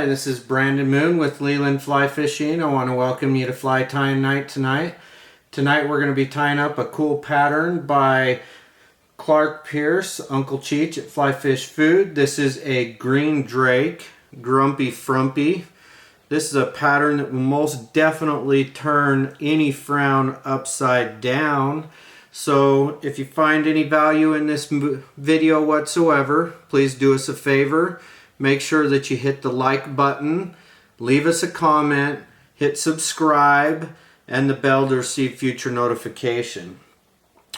Hi, this is Brandon Moon with Leland Fly Fishing. I want to welcome you to Fly Tying Night tonight. Tonight we're going to be tying up a cool pattern by Clark Pierce, Uncle Cheech at Fly Fish Food. This is a green drake, Grumpy Frumpy. This is a pattern that will most definitely turn any frown upside down. So if you find any value in this video whatsoever, please do us a favor. Make sure that you hit the like button, leave us a comment, hit subscribe, and the bell to receive future notification.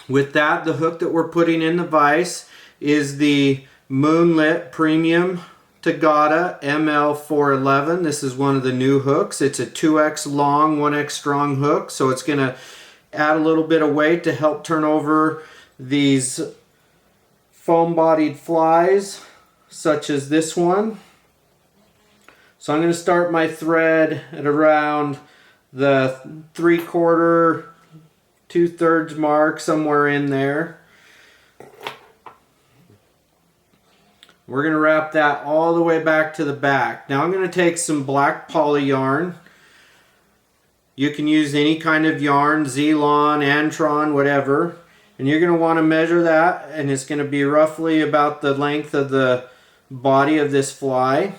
With that, the hook that we're putting in the vise is the Moonlit Premium ML411. This is one of the new hooks. It's a 2x long, 1x strong hook, so it's going to add a little bit of weight to help turn over these foam-bodied flies, such as this one. So I'm going to start my thread at around the 3/4, 2/3 mark, somewhere in there. We're going to wrap that all the way back to the back. Now I'm going to take some black poly yarn. You can use any kind of yarn, Zelon, Antron, whatever. And you're going to want to measure that, and it's going to be roughly about the length of the body of this fly.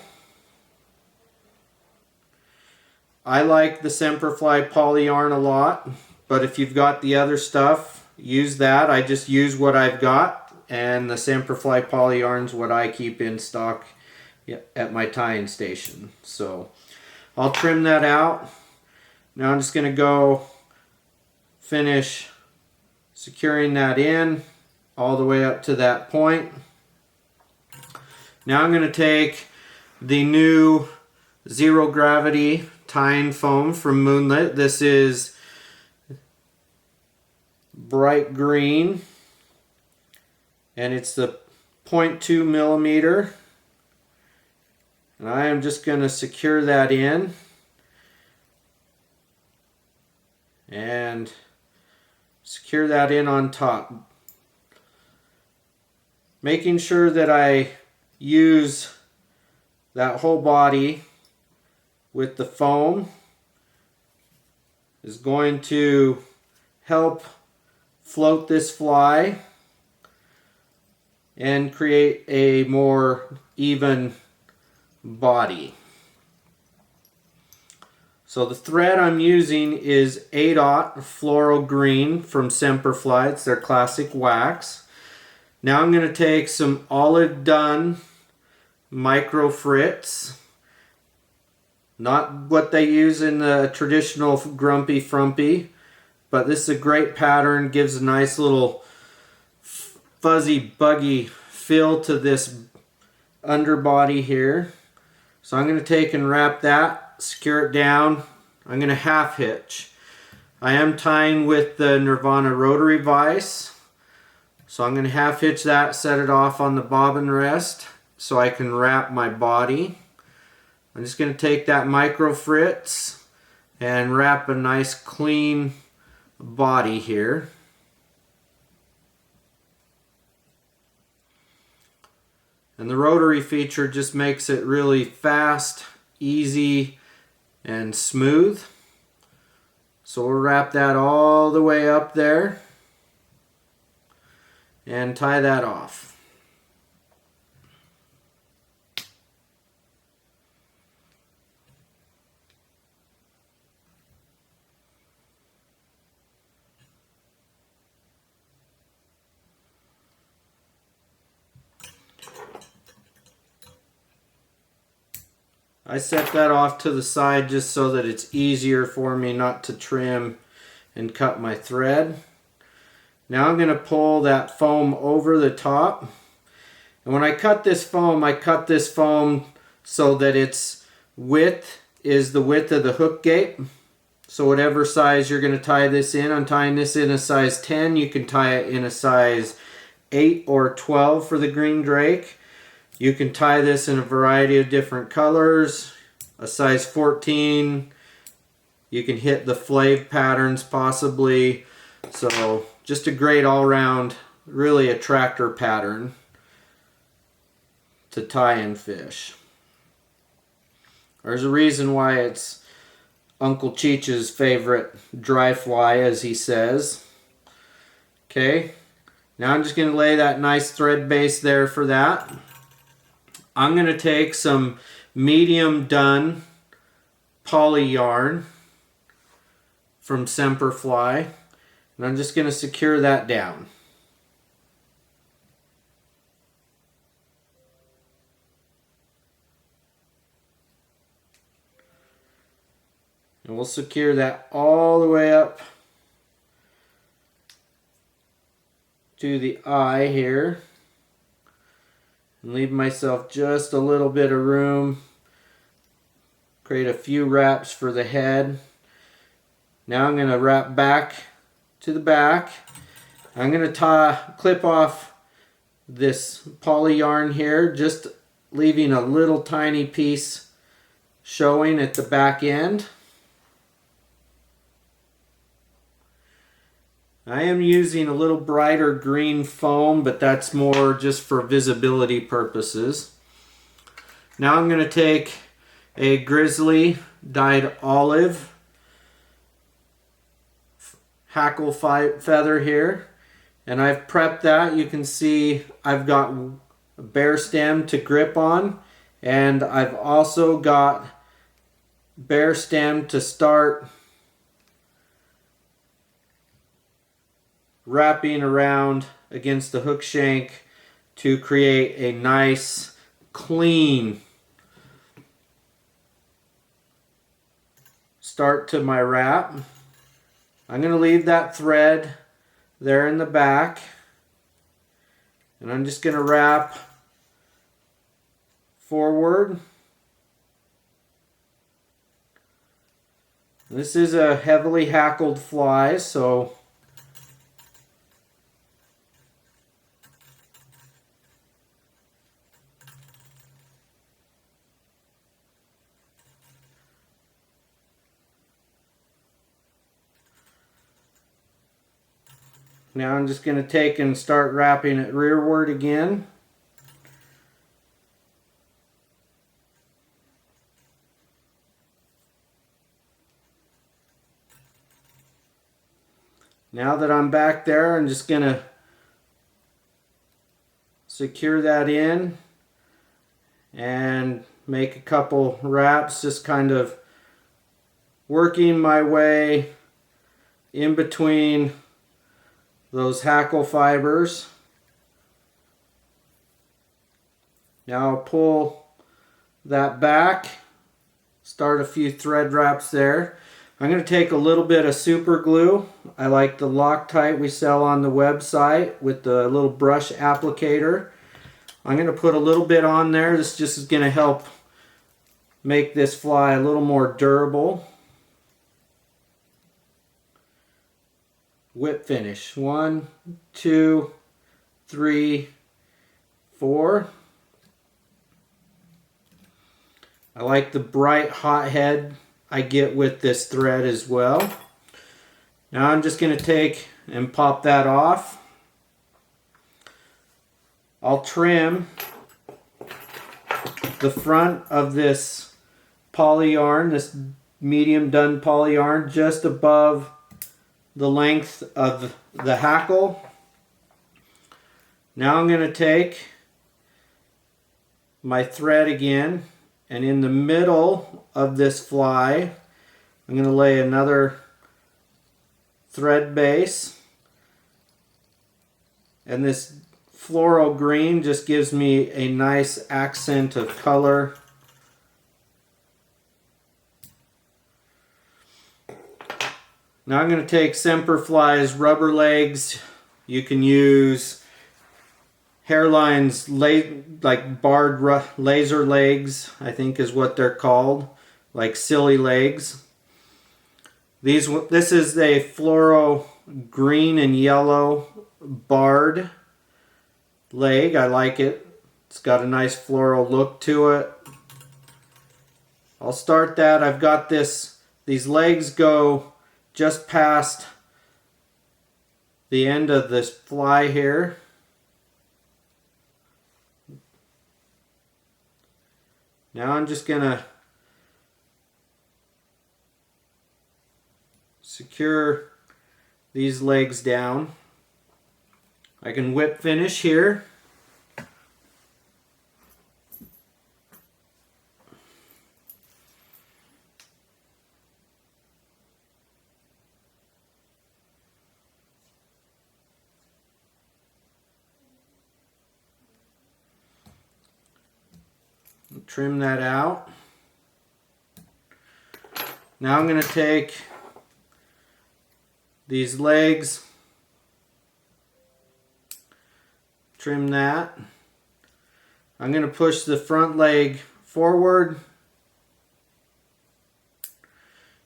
I like the Semperfli poly yarn a lot, but if you've got the other stuff, use that. I just use what I've got, and the Semperfli poly yarn's what I keep in stock at my tying station. So I'll trim that out. Now I'm just going to go finish securing that in all the way up to that point. Now I'm going to take the new zero gravity tying foam from Moonlit. This is bright green, and it's the 0.2 millimeter. And I am just going to secure that in and secure that in on top, making sure that I use that whole body with the foam is going to help float this fly and create a more even body. So the thread I'm using is 8/0 Floral Green from Semperfli. It's their classic wax. Now I'm going to take some Olive Dun Micro Fritz. Not what they use in the traditional Grumpy Frumpy, but this is a great pattern. Gives a nice little fuzzy, buggy feel to this underbody here. So I'm going to take and wrap that, secure it down. I'm going to half hitch. I am tying with the Nirvana rotary vise, so I'm going to half hitch that, set it off on the bobbin rest so I can wrap my body. I'm just going to take that Micro Fritz and wrap a nice clean body here. And the rotary feature just makes it really fast, easy, and smooth. So we'll wrap that all the way up there and tie that off. I set that off to the side just so that it's easier for me not to trim and cut my thread. Now I'm going to pull that foam over the top. And when I cut this foam so that its width is the width of the hook gape. So whatever size you're going to tie this in, I'm tying this in a size 10. You can tie it in a size 8 or 12 for the green drake. You can tie this in a variety of different colors. A size 14. You can hit the flave patterns possibly. So just a great all-round, really a tractor pattern to tie in fish. There's a reason why it's Uncle Cheech's favorite dry fly, as he says. Okay, now I'm just going to lay that nice thread base there for that. I'm going to take some medium dun poly yarn from Semperfli, and I'm just going to secure that down. And we'll secure that all the way up to the eye here. And leave myself just a little bit of room. Create a few wraps for the head. Now I'm going to wrap back to the back. I'm going to clip off this poly yarn here, just leaving a little tiny piece showing at the back end. I am using a little brighter green foam, but that's more just for visibility purposes. Now I'm going to take a Grizzly dyed olive Hackle feather here, and I've prepped that. You can see I've got a bare stem to grip on, and I've also got bare stem to start wrapping around against the hook shank to create a nice clean start to my wrap. I'm going to leave that thread there in the back, and I'm just going to wrap forward. This is a heavily hackled fly, so now I'm just going to take and start wrapping it rearward again. Now that I'm back there, I'm just going to secure that in and make a couple wraps, just kind of working my way in between those hackle fibers. Now I'll pull that back, start a few thread wraps there. I'm going to take a little bit of super glue. I like the Loctite we sell on the website with the little brush applicator. I'm going to put a little bit on there. This just is going to help make this fly a little more durable. Whip finish. 1, 2, 3, 4. I like the bright hot head I get with this thread as well. Now I'm just going to take and pop that off. I'll trim the front of this poly yarn, this medium dun poly yarn, just above the length of the hackle. Now I'm going to take my thread again, and in the middle of this fly I'm going to lay another thread base, and this floral green just gives me a nice accent of color. Now I'm going to take Semperfli's rubber legs. You can use Hairline's like barred laser legs, I think is what they're called, like silly legs. This is a floral green and yellow barred leg. I like it. It's got a nice floral look to it. I'll start that. I've got these legs go just past the end of this fly here. Now I'm just going to secure these legs down. I can whip finish here. Trim that out. Now I'm going to take these legs, trim that. I'm going to push the front leg forward,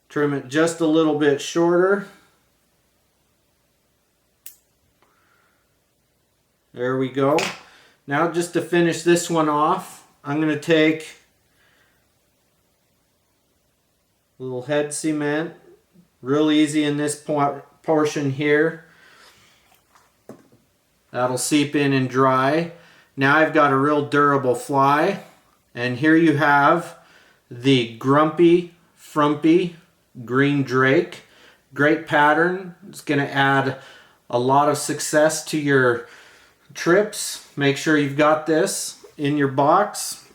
trim it just a little bit shorter. There we go. Now just to finish this one off, I'm going to take a little head cement, real easy in this portion here. That'll seep in and dry. Now I've got a real durable fly, and here you have the Grumpy Frumpy Green Drake. Great pattern. It's going to add a lot of success to your trips. Make sure you've got this in your box.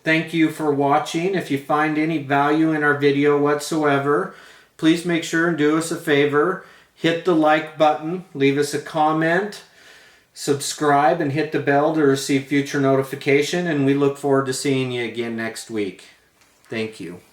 Thank you for watching. If you find any value in our video whatsoever, please make sure and do us a favor. Hit the like button, leave us a comment, subscribe, and hit the bell to receive future notification. And we look forward to seeing you again next week. Thank you.